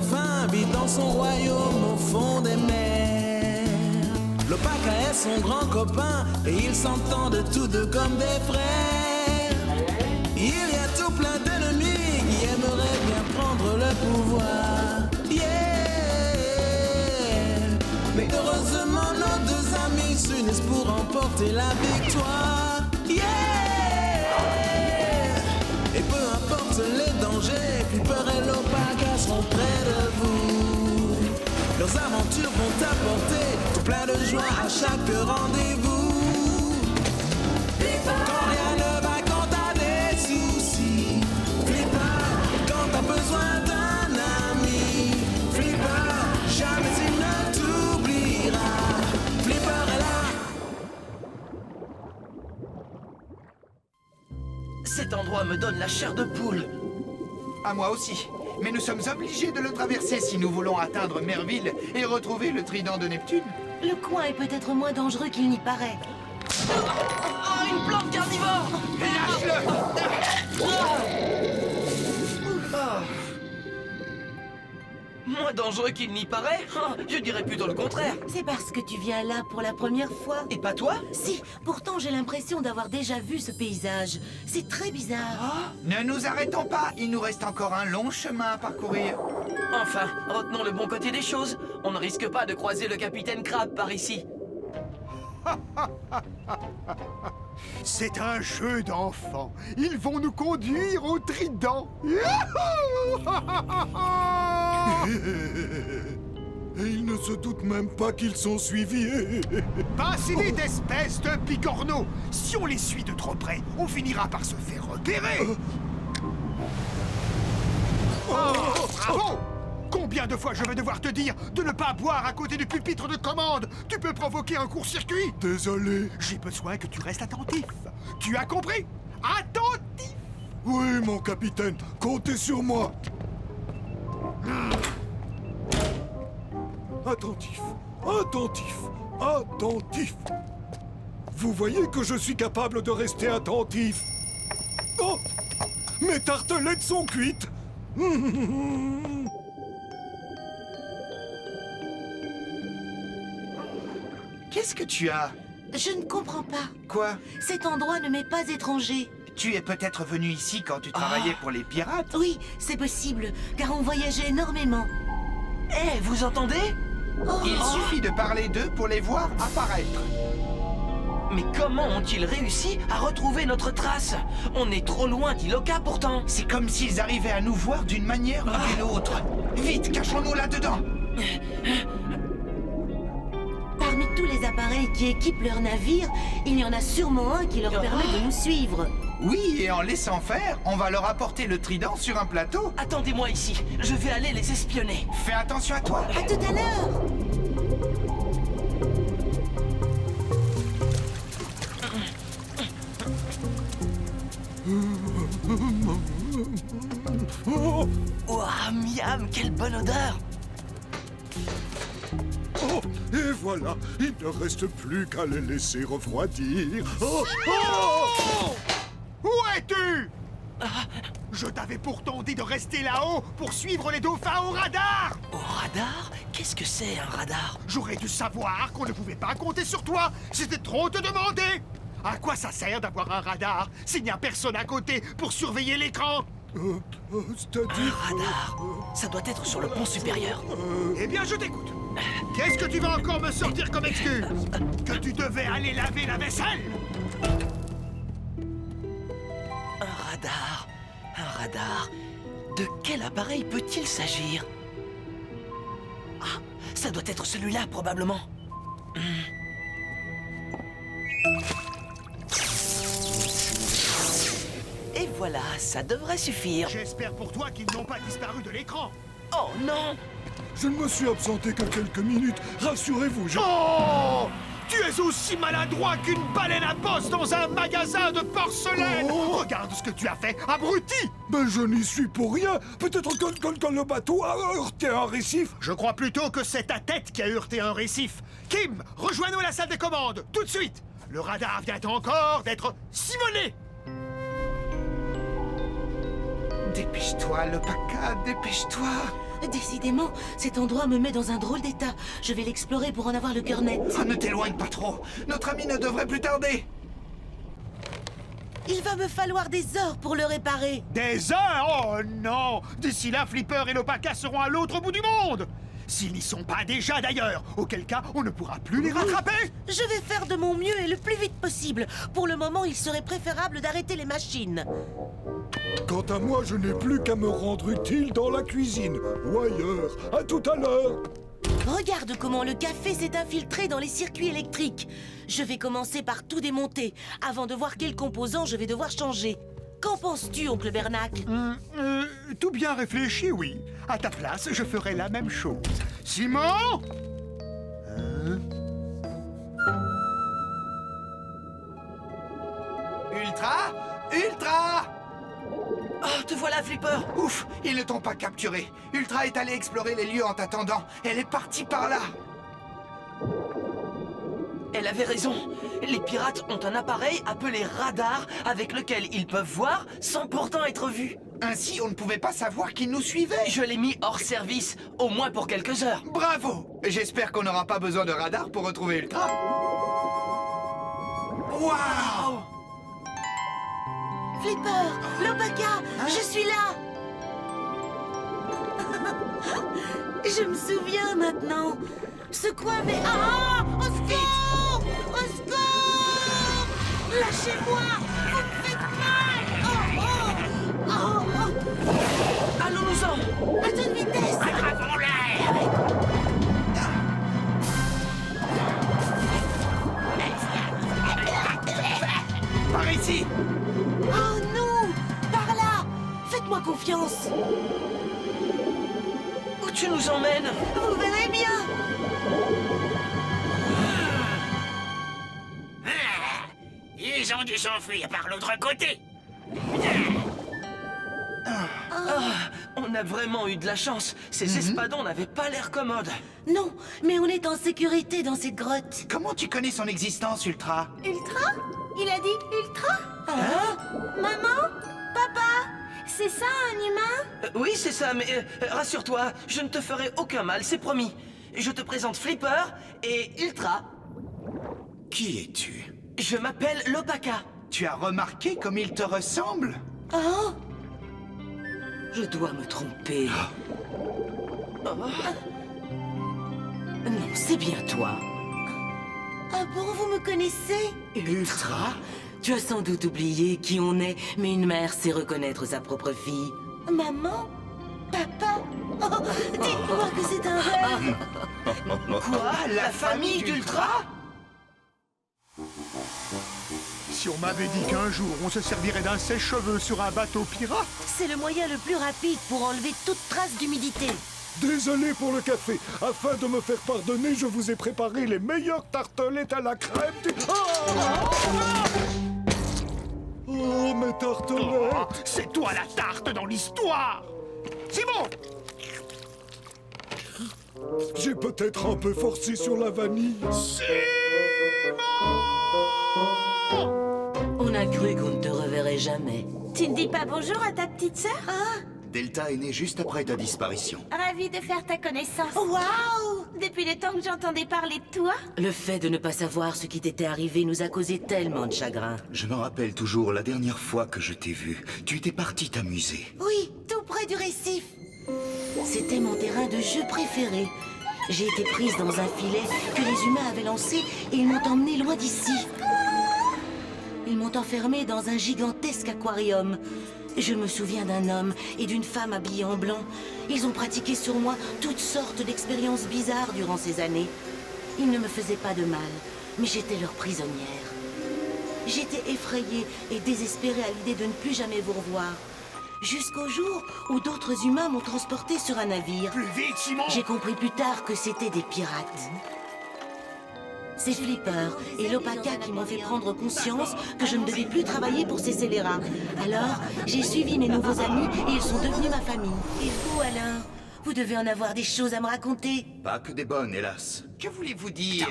dauphin vit dans son royaume au fond des mers. L'Opaka est son grand copain et ils s'entendent tous deux comme des frères. Il y a tout plein d'ennemis qui aimeraient bien prendre le pouvoir. Mais heureusement nos deux amis s'unissent pour remporter la victoire. Et peu importe les dangers, Flipper et l'Opaka seront près de vous. Leurs aventures vont apporter tout plein de joie à chaque rendez-vous. Quand rien ne va, quand t'as des soucis, Flipper, quand t'as besoin d'un ami, Flipper, jamais il ne t'oubliera. Flipper est là. Cet endroit me donne la chair de poule. À moi aussi. Mais nous sommes obligés de le traverser si nous voulons atteindre Merville et retrouver le trident de Neptune. Le coin est peut-être moins dangereux qu'il n'y paraît. Oh, une plante carnivore! Lâche-le! Moins dangereux qu'il n'y paraît? Oh, je dirais plutôt le contraire. C'est parce que tu viens là pour la première fois. Et pas toi? Si, pourtant j'ai l'impression d'avoir déjà vu ce paysage. C'est très bizarre. Ne nous arrêtons pas, il nous reste encore un long chemin à parcourir. Enfin, retenons le bon côté des choses. On ne risque pas de croiser le capitaine Crab par ici. C'est un jeu d'enfants. Ils vont nous conduire au trident. Et ils ne se doutent même pas qu'ils sont suivis. Pas si vite, espèce de bigorneau. Si on les suit de trop près, on finira par se faire repérer. Bravo! Combien de fois je vais devoir te dire de ne pas boire à côté du pupitre de commande? Tu peux provoquer un court-circuit. Désolé. J'ai besoin que tu restes attentif. Tu as compris? Attentif! Oui, mon capitaine, comptez sur moi. Attentif, attentif, attentif. Vous voyez que je suis capable de rester attentif. Oh! Mes tartelettes sont cuites. Qu'est-ce que tu as? Je ne comprends pas. Quoi? Cet endroit ne m'est pas étranger. Tu es peut-être venu ici quand tu travaillais pour les pirates? Oui, c'est possible, car on voyageait énormément. Eh, vous entendez? Il suffit de parler d'eux pour les voir apparaître. Mais comment ont-ils réussi à retrouver notre trace? On est trop loin d'Iloka pourtant. C'est comme s'ils arrivaient à nous voir d'une manière ou d'une autre. Vite, cachons-nous là-dedans. Parmi tous les appareils qui équipent leur navire, il y en a sûrement un qui leur permet de nous suivre. Oui, et en laissant faire, on va leur apporter le trident sur un plateau. Attendez-moi ici, je vais aller les espionner. Fais attention à toi. À tout à l'heure! Ouah, miam, quelle bonne odeur! Oh, et voilà, il ne reste plus qu'à les laisser refroidir. Oh, oh! Où es-tu? Je t'avais pourtant dit de rester là-haut pour suivre les dauphins au radar. Au radar? Qu'est-ce que c'est un radar? J'aurais dû savoir qu'on ne pouvait pas compter sur toi. C'était trop te demander. À quoi ça sert d'avoir un radar s'il n'y a personne à côté pour surveiller l'écran? C'est-à-dire... Radar? Ça doit être sur le pont supérieur. Eh bien, je t'écoute. Qu'est-ce que tu vas encore me sortir comme excuse? Que tu devais aller laver la vaisselle? Un radar? Un radar? De quel appareil peut-il s'agir? Ah, ça doit être celui-là, probablement. Et voilà, ça devrait suffire. J'espère pour toi qu'ils n'ont pas disparu de l'écran. Oh non! Je ne me suis absenté que quelques minutes. Rassurez-vous, je... Oh! Tu es aussi maladroit qu'une baleine à bosse dans un magasin de porcelaine. Oh! Regarde ce que tu as fait, abruti! Mais je n'y suis pour rien. Peut-être que le bateau a heurté un récif. Je crois plutôt que c'est ta tête qui a heurté un récif. Kim, rejoins-nous à la salle des commandes, tout de suite. Le radar vient encore d'être simoné. Dépêche-toi, l'Opaka, dépêche-toi. Décidément, cet endroit me met dans un drôle d'état. Je vais l'explorer pour en avoir le cœur net. Ah, ne t'éloigne pas trop. Notre ami ne devrait plus tarder. Il va me falloir des heures pour le réparer. Des heures? Oh non! D'ici là, Flipper et l'Opaka seront à l'autre bout du monde! S'ils n'y sont pas déjà d'ailleurs, auquel cas on ne pourra plus les rattraper! Je vais faire de mon mieux et le plus vite possible. Pour le moment, il serait préférable d'arrêter les machines. Quant à moi, je n'ai plus qu'à me rendre utile dans la cuisine ou ailleurs. À tout à l'heure. Regarde comment le café s'est infiltré dans les circuits électriques. Je vais commencer par tout démonter, avant de voir quels composants je vais devoir changer. Qu'en penses-tu, oncle Bernac? Tout bien réfléchi, oui. À ta place, je ferai la même chose. Simon? Ultra! Ultra! Oh, te voilà, Flipper! Ouf, ils ne t'ont pas capturé. Ultra est allée explorer les lieux en t'attendant. Elle est partie par là. Elle avait raison. Les pirates ont un appareil appelé radar avec lequel ils peuvent voir sans pourtant être vus. Ainsi, on ne pouvait pas savoir qu'ils nous suivaient. Je l'ai mis hors service, au moins pour quelques heures. Bravo! J'espère qu'on n'aura pas besoin de radar pour retrouver Ultra. Waouh! Flipper, l'Opaka, je suis là. Je me souviens maintenant. Ce coin, mais... Ah! Au secours! Au secours! Lâchez-moi! Vous me faites mal! Oh, oh! Oh, oh! Allons-nous-en! À toute vitesse! Par ici! Oh non! Par là! Faites-moi confiance! Où tu nous emmènes? Vous verrez bien! Ils ont dû s'enfuir par l'autre côté. On a vraiment eu de la chance. Ces espadons n'avaient pas l'air commodes. Non, mais on est en sécurité dans cette grotte. Comment tu connais son existence, Ultra? Ultra? Il a dit Ultra? Maman? Papa? C'est ça un humain? Oui, c'est ça, mais rassure-toi, je ne te ferai aucun mal, c'est promis. Je te présente Flipper et Ultra. Qui es-tu? Je m'appelle l'Opaka. Tu as remarqué comme il te ressemble? Oh! Je dois me tromper. Non, c'est bien toi. Ah bon, vous me connaissez? Ultra? Tu as sans doute oublié qui on est, mais une mère sait reconnaître sa propre fille. Maman? Papa? Oh, dites-moi que c'est un rêve! Quoi? La famille d'Ultra? Si on m'avait dit qu'un jour on se servirait d'un sèche-cheveux sur un bateau pirate, C'est le moyen le plus rapide pour enlever toute trace d'humidité. Désolé pour le café. Afin de me faire pardonner, je vous ai préparé les meilleures tartelettes à la crème du... Oh, mes tartelettes! c'est toi la tarte dans l'histoire! Simon! J'ai peut-être un peu forcé sur la vanille. On a cru qu'on ne te reverrait jamais. Tu ne dis pas bonjour à ta petite sœur? Delta est né juste après ta disparition. Ravie de faire ta connaissance. Waouh! Depuis le temps que j'entendais parler de toi, Le fait de ne pas savoir ce qui t'était arrivé nous a causé tellement de chagrin. Je me rappelle toujours la dernière fois que je t'ai vu. Tu étais parti t'amuser. Oui, tout près du récif. C'était mon terrain de jeu préféré. J'ai été prise dans un filet que les humains avaient lancé et ils m'ont emmenée loin d'ici. Ils m'ont enfermée dans un gigantesque aquarium. Je me souviens d'un homme et d'une femme habillés en blanc. Ils ont pratiqué sur moi toutes sortes d'expériences bizarres durant ces années. Ils ne me faisaient pas de mal, mais j'étais leur prisonnière. J'étais effrayée et désespérée à l'idée de ne plus jamais vous revoir. Jusqu'au jour où d'autres humains m'ont transportée sur un navire. Plus vite, Simon! J'ai compris plus tard que c'était des pirates. C'est Flipper et l'Opaka qui m'ont fait prendre conscience que je ne devais plus travailler pour ces scélérats. Alors, j'ai suivi mes nouveaux amis et ils sont devenus ma famille. Et vous, Alain? Vous devez en avoir des choses à me raconter. Pas que des bonnes, hélas. Que voulez-vous dire?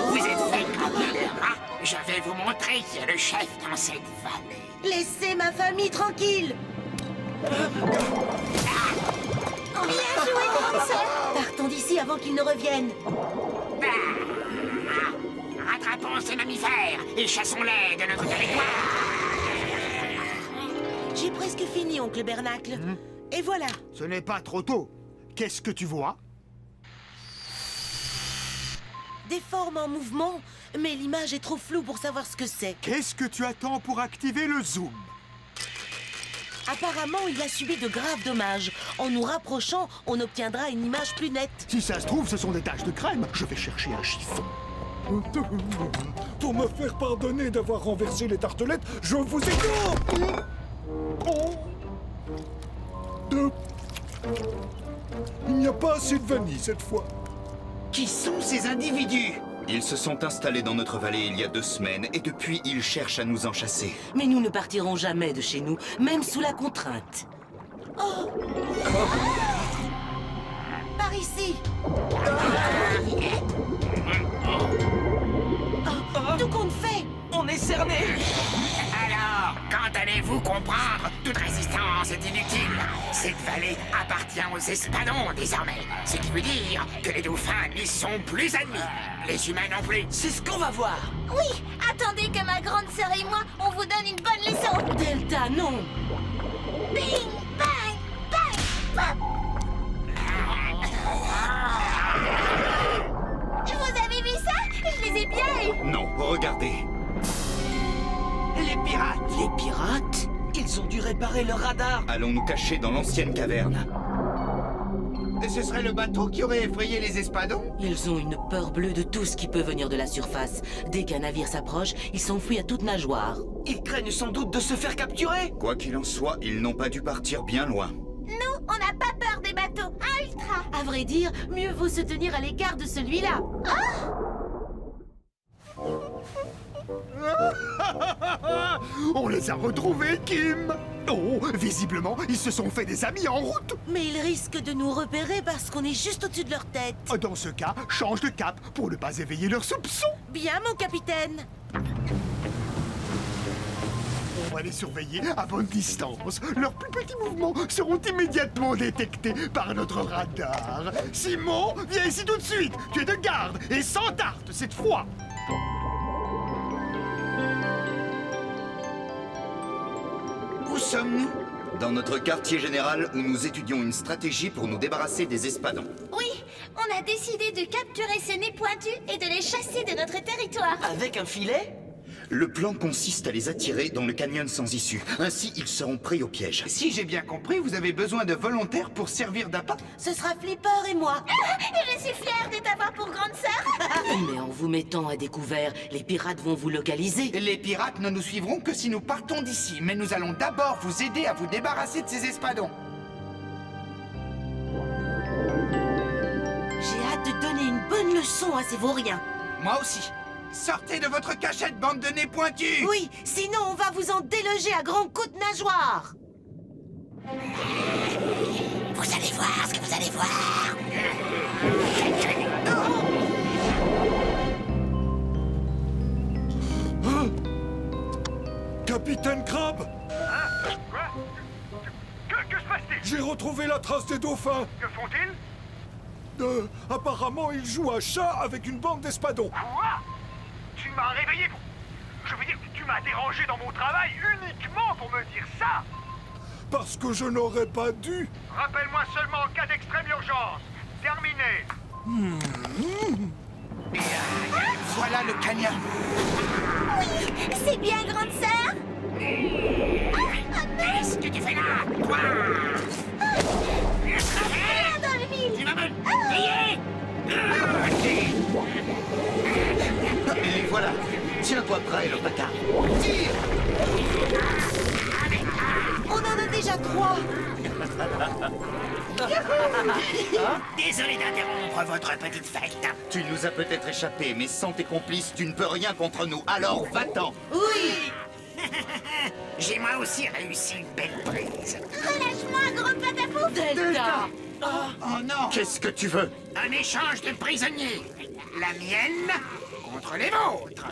vous êtes fait comme un rat. Je vais vous montrer qui est le chef dans cette vallée. Laissez ma famille tranquille! Bien joué, grande sœur. Partons d'ici avant qu'ils ne reviennent. Rattrapons ces mammifères et chassons-les de notre territoire. J'ai presque fini, oncle Bernacle. Et voilà. Ce n'est pas trop tôt. Qu'est-ce que tu vois? Des formes en mouvement, mais l'image est trop floue pour savoir ce que c'est. Qu'est-ce que tu attends pour activer le zoom? Apparemment, il a subi de graves dommages. En nous rapprochant, on obtiendra une image plus nette. Si ça se trouve, ce sont des taches de crème. Je vais chercher un chiffon. Pour me faire pardonner d'avoir renversé les tartelettes, je vous écoute. Il n'y a pas assez de vanille cette fois. Qui sont ces individus? Ils se sont installés dans notre vallée il y a 2 semaines et depuis, ils cherchent à nous en chasser. Mais nous ne partirons jamais de chez nous, même sous la contrainte. Oh! Par ici! Oh, tout compte fait! On est cernés! Alors, quand allez-vous comprendre? Toute résistance est inutile. Cette vallée appartient aux espadons désormais. Ce qui veut dire que les dauphins n'y sont plus ennemis. Les humains non plus. C'est ce qu'on va voir! Oui, attendez que ma grande sœur et moi, on vous donne une bonne leçon. Delta, non! Bing, bang, bang, pop. Vous avez vu ça? Je les ai bien eus. Non, regardez. Les pirates! Les pirates? Ils ont dû réparer leur radar! Allons nous cacher dans l'ancienne caverne. Et ce serait le bateau qui aurait effrayé les espadons? Ils ont une peur bleue de tout ce qui peut venir de la surface. Dès qu'un navire s'approche, ils s'enfuient à toute nageoire. Ils craignent sans doute de se faire capturer! Quoi qu'il en soit, ils n'ont pas dû partir bien loin. Nous, on n'a pas peur des bateaux. Un ultra. À vrai dire, mieux vaut se tenir à l'écart de celui-là. On les a retrouvés, Kim! Oh, visiblement, ils se sont fait des amis en route! Mais ils risquent de nous repérer parce qu'on est juste au-dessus de leur tête. Dans ce cas, change de cap pour ne pas éveiller leurs soupçons! Bien, mon capitaine. On va les surveiller à bonne distance. Leurs plus petits mouvements seront immédiatement détectés par notre radar. Simon, viens ici tout de suite! Tu es de garde et sans tarte cette fois! Où sommes-nous? Dans notre quartier général où nous étudions une stratégie pour nous débarrasser des espadons. Oui, on a décidé de capturer ces nez pointus et de les chasser de notre territoire. Avec un filet? Le plan consiste à les attirer dans le canyon sans issue. Ainsi, ils seront pris au piège. Si j'ai bien compris, vous avez besoin de volontaires pour servir d'appât. Ce sera Flipper et moi. Et je suis fière de t'avoir pour grande sœur. Mais en vous mettant à découvert, les pirates vont vous localiser. Les pirates ne nous suivront que si nous partons d'ici, mais nous allons d'abord vous aider à vous débarrasser de ces espadons. J'ai hâte de donner une bonne leçon à ces vauriens. Moi aussi. Sortez de votre cachette, bande de nez pointus! Oui, sinon on va vous en déloger à grands coups de nageoire. Vous allez voir ce que vous allez voir. Capitaine Crabbe, Hein? Quoi? Que se passe-t-il? j'ai retrouvé la trace des dauphins. Que font-ils? Apparemment, ils jouent à chat avec une bande d'espadons. Quoi? Tu m'as réveillé pour... Je veux dire, tu m'as dérangé dans mon travail uniquement pour me dire ça! Parce que je n'aurais pas dû. Rappelle-moi seulement en cas d'extrême urgence. Terminé. Voilà le canyon. Oui, c'est bien, grande sœur. Qu'est-ce que tu fais là, toi? Rien dans le mille. Tu vas me payer? Et les voilà. Tiens-toi prêt, le bâtard. Tire! On en a déjà 3. Désolé d'interrompre votre petite fête. Tu nous as peut-être échappé, mais sans tes complices, tu ne peux rien contre nous. Alors va-t'en! Oui. J'ai moi aussi réussi une belle prise. Relâche-moi, gros patapouf. Delta. Oh non! Qu'est-ce que tu veux? Un échange de prisonniers. La mienne contre les vôtres.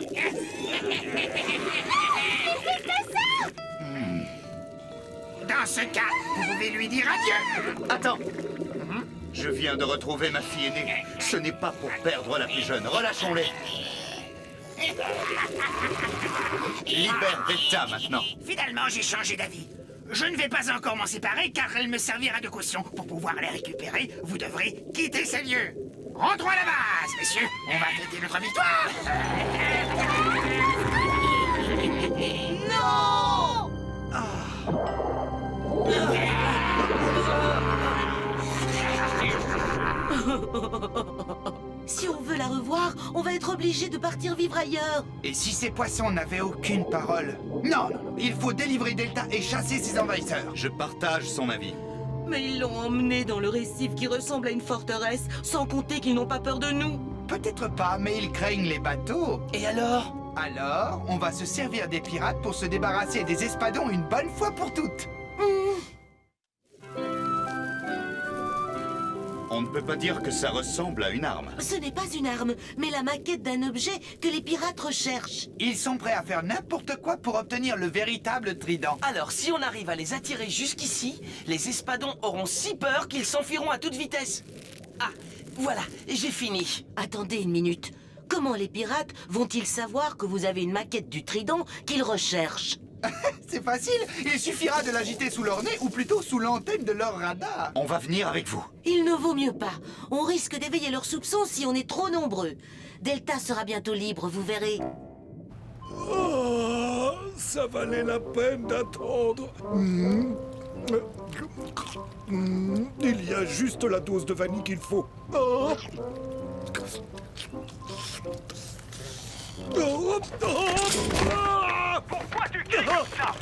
Dans ce cas, vous pouvez lui dire adieu. Attends. Je viens de retrouver ma fille aînée. Ce n'est pas pour perdre la plus jeune. Relâchons-les. Libère Beta maintenant. Finalement, j'ai changé d'avis. Je ne vais pas encore m'en séparer car elle me servira de caution. Pour pouvoir les récupérer, vous devrez quitter ces lieux. Rentrons à la base, messieurs. On va fêter notre victoire. Non! Si on veut la revoir, on va être obligé de partir vivre ailleurs. Et si ces poissons n'avaient aucune parole? Non, il faut délivrer Delta et chasser ses envahisseurs. Je partage son avis. Mais ils l'ont emmené dans le récif qui ressemble à une forteresse, sans compter qu'ils n'ont pas peur de nous. Peut-être pas, mais ils craignent les bateaux. Et alors? Alors, on va se servir des pirates pour se débarrasser des espadons une bonne fois pour toutes. On ne peut pas dire que ça ressemble à une arme. Ce n'est pas une arme, mais la maquette d'un objet que les pirates recherchent. Ils sont prêts à faire n'importe quoi pour obtenir le véritable trident. Alors, si on arrive à les attirer jusqu'ici, les espadons auront si peur qu'ils s'enfuiront à toute vitesse. Ah, voilà, j'ai fini. Attendez une minute. Comment les pirates vont-ils savoir que vous avez une maquette du trident qu'ils recherchent? C'est facile, il suffira de l'agiter sous leur nez ou plutôt sous l'antenne de leur radar. On va venir avec vous. Il ne vaut mieux pas. On risque d'éveiller leurs soupçons si on est trop nombreux. Delta sera bientôt libre, vous verrez. Oh, ça valait la peine d'attendre. Il y a juste la dose de vanille qu'il faut. Oh. Pourquoi tu cries comme ça?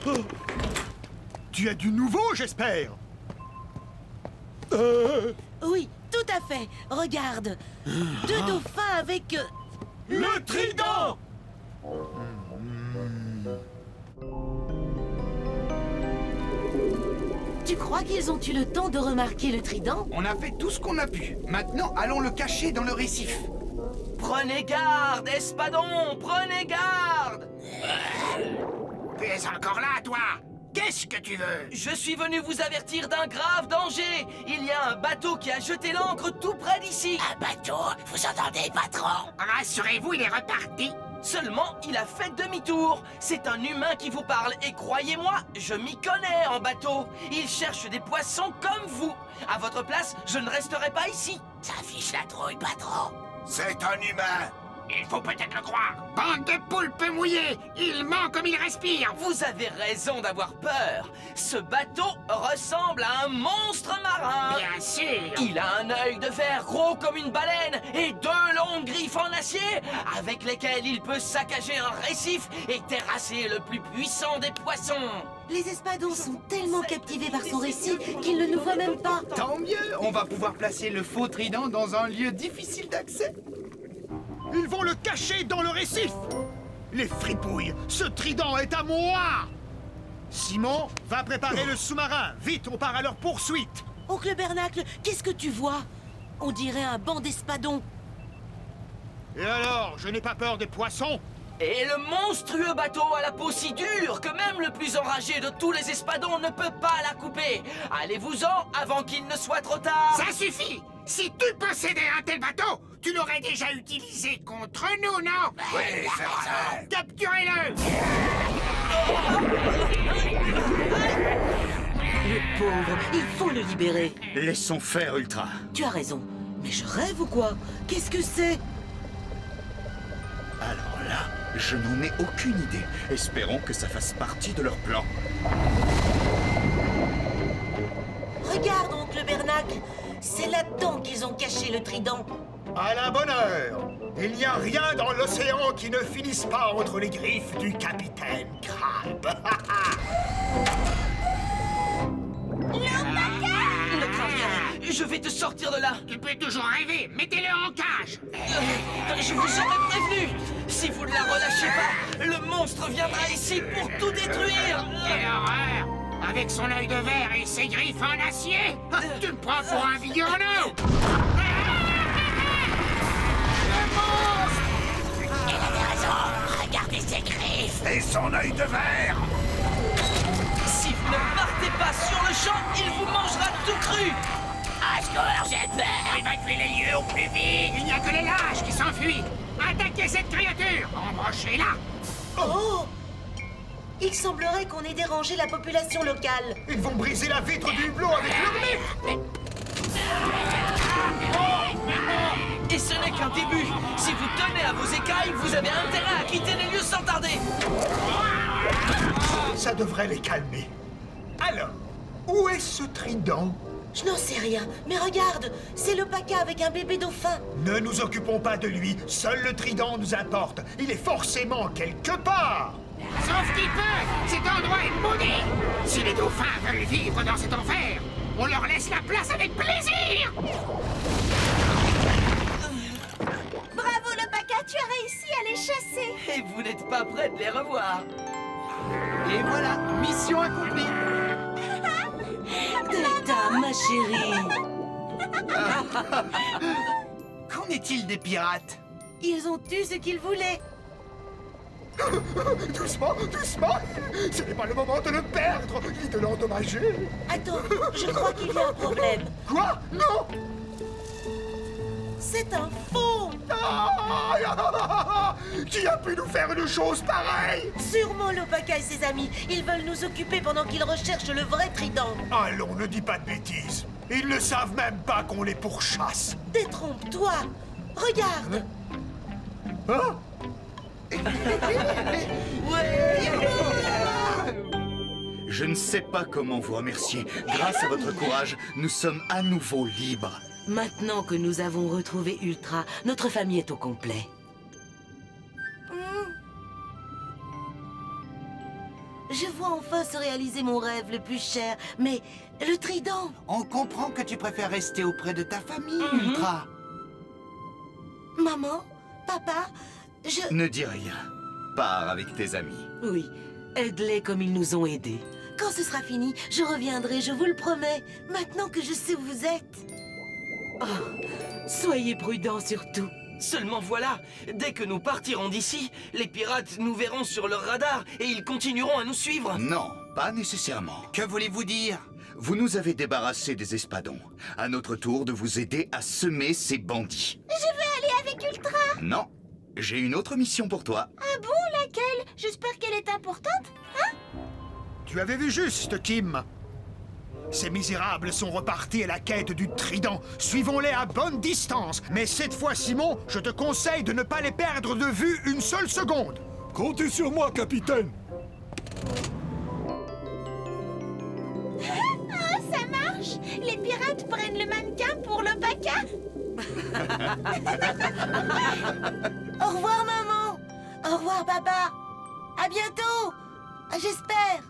Tu as du nouveau, j'espère. Oui, tout à fait. Regarde. Deux dauphins avec... Le trident! Tu crois qu'ils ont eu le temps de remarquer le trident? On a fait tout ce qu'on a pu. Maintenant, allons le cacher dans le récif. Prenez garde, espadons, prenez garde! Tu es encore là, toi? Qu'est-ce que tu veux? Je suis venu vous avertir d'un grave danger. Il y a un bateau qui a jeté l'ancre tout près d'ici. Un bateau? Vous entendez, patron? Rassurez-vous, il est reparti. Seulement, il a fait demi-tour. C'est un humain qui vous parle. Et croyez-moi, je m'y connais en bateau. Il cherche des poissons comme vous. À votre place, je ne resterai pas ici. Ça fiche la trouille, patron. C'est un humain. Il faut peut-être le croire. Bande de poulpes mouillées. Il ment comme il respire. Vous avez raison d'avoir peur. Ce bateau ressemble à un monstre marin. Bien sûr. Il a un œil de verre gros comme une baleine et deux longues griffes en acier avec lesquelles il peut saccager un récif et terrasser le plus puissant des poissons. Les espadons sont tellement captivés par son récit qu'ils ne nous voient même pas. Tant mieux, on va pouvoir placer le faux trident dans un lieu difficile d'accès. Ils vont le cacher dans le récif. Les fripouilles, ce trident est à moi. Simon, va préparer le sous-marin. Vite, on part à leur poursuite. Oncle Bernacle, qu'est-ce que tu vois? On dirait un banc d'espadons. Et alors, je n'ai pas peur des poissons? Et le monstrueux bateau a la peau si dure que même le plus enragé de tous les espadons ne peut pas la couper. Allez-vous-en avant qu'il ne soit trop tard. Ça suffit. Si tu possédais un tel bateau, tu l'aurais déjà utilisé contre nous, non? Oui, c'est vrai. Capturez-le. Le pauvre, il faut le libérer. Laissons faire, Ultra. Tu as raison. Mais je rêve ou quoi? Qu'est-ce que c'est? Alors là, je n'en ai aucune idée. Espérons que ça fasse partie de leur plan. Regarde, oncle Bernacle. C'est là-dedans qu'ils ont caché le trident. À la bonne heure. Il n'y a rien dans l'océan qui ne finisse pas entre les griffes du capitaine Crabbe. Ne crains rien, je vais te sortir de là. Tu peux toujours rêver. Mettez-le en cage. Je vous aurais prévenu. Si vous ne la relâchez pas, le monstre viendra ici pour tout détruire. Quelle horreur! Avec son œil de verre et ses griffes en acier? Tu me prends pour un bigorneau! Le monstre! Il avait raison! Regardez ses griffes! Et son œil de verre! Si vous ne partez pas méchant, il vous mangera tout cru. À secours, j'ai peur! Évacuez les lieux au plus vite! Il n'y a que les lâches qui s'enfuient! Attaquez cette créature! Embranchez-la! Oh! Il semblerait qu'on ait dérangé la population locale. Ils vont briser la vitre du hublot avec leur nez. Et ce n'est qu'un début. Si vous tenez à vos écailles, vous avez intérêt à quitter les lieux sans tarder. Ça devrait les calmer. Alors, où est ce trident? Je n'en sais rien, mais regarde, c'est le Paca avec un bébé dauphin. Ne nous occupons pas de lui. Seul le trident nous importe. Il est forcément quelque part. Sauf qu'il peut! Cet endroit est maudit! Si les dauphins veulent vivre dans cet enfer, on leur laisse la place avec plaisir! Bravo le Paca, tu as réussi à les chasser. Et vous n'êtes pas prêts de les revoir. Et voilà, mission accomplie. Tata, ma chérie. Qu'en est-il des pirates? Ils ont eu ce qu'ils voulaient. Doucement, doucement. Ce n'est pas le moment de le perdre, ni de l'endommager. Attends, je crois qu'il y a un problème. Quoi? Non. C'est un faux. Qui a pu nous faire une chose pareille? Sûrement l'Opaka et ses amis. Ils veulent nous occuper pendant qu'ils recherchent le vrai trident. Allons, ne dis pas de bêtises. Ils ne savent même pas qu'on les pourchasse. Détrompe-toi. Regarde. Hein? Je ne sais pas comment vous remercier. Grâce à votre courage, nous sommes à nouveau libres. Maintenant que nous avons retrouvé Ultra, notre famille est au complet. Je vois enfin se réaliser mon rêve le plus cher, mais le trident... On comprend que tu préfères rester auprès de ta famille, Ultra. Maman, papa, je... Ne dis rien. Pars avec tes amis. Oui, aide-les comme ils nous ont aidés. Quand ce sera fini, je reviendrai, je vous le promets. Maintenant que je sais où vous êtes. Oh, soyez prudents surtout. Seulement voilà, dès que nous partirons d'ici, les pirates nous verront sur leur radar et ils continueront à nous suivre. Non, pas nécessairement. Que voulez-vous dire? Vous nous avez débarrassé des espadons. À notre tour de vous aider à semer ces bandits. Je veux aller avec Ultra. Non, j'ai une autre mission pour toi. Ah bon, laquelle? J'espère qu'elle est importante. Hein? Tu avais vu juste, Kim. Ces misérables sont repartis à la quête du trident. Suivons-les à bonne distance. Mais cette fois, Simon, je te conseille de ne pas les perdre de vue une seule seconde. Comptez sur moi, capitaine. Oh, ça marche. Les pirates prennent le mannequin pour le Paca. Au revoir, maman. Au revoir, papa. À bientôt. J'espère.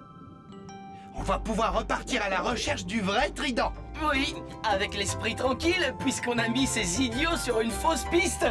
On va pouvoir repartir à la recherche du vrai trident. Oui, avec l'esprit tranquille, puisqu'on a mis ces idiots sur une fausse piste.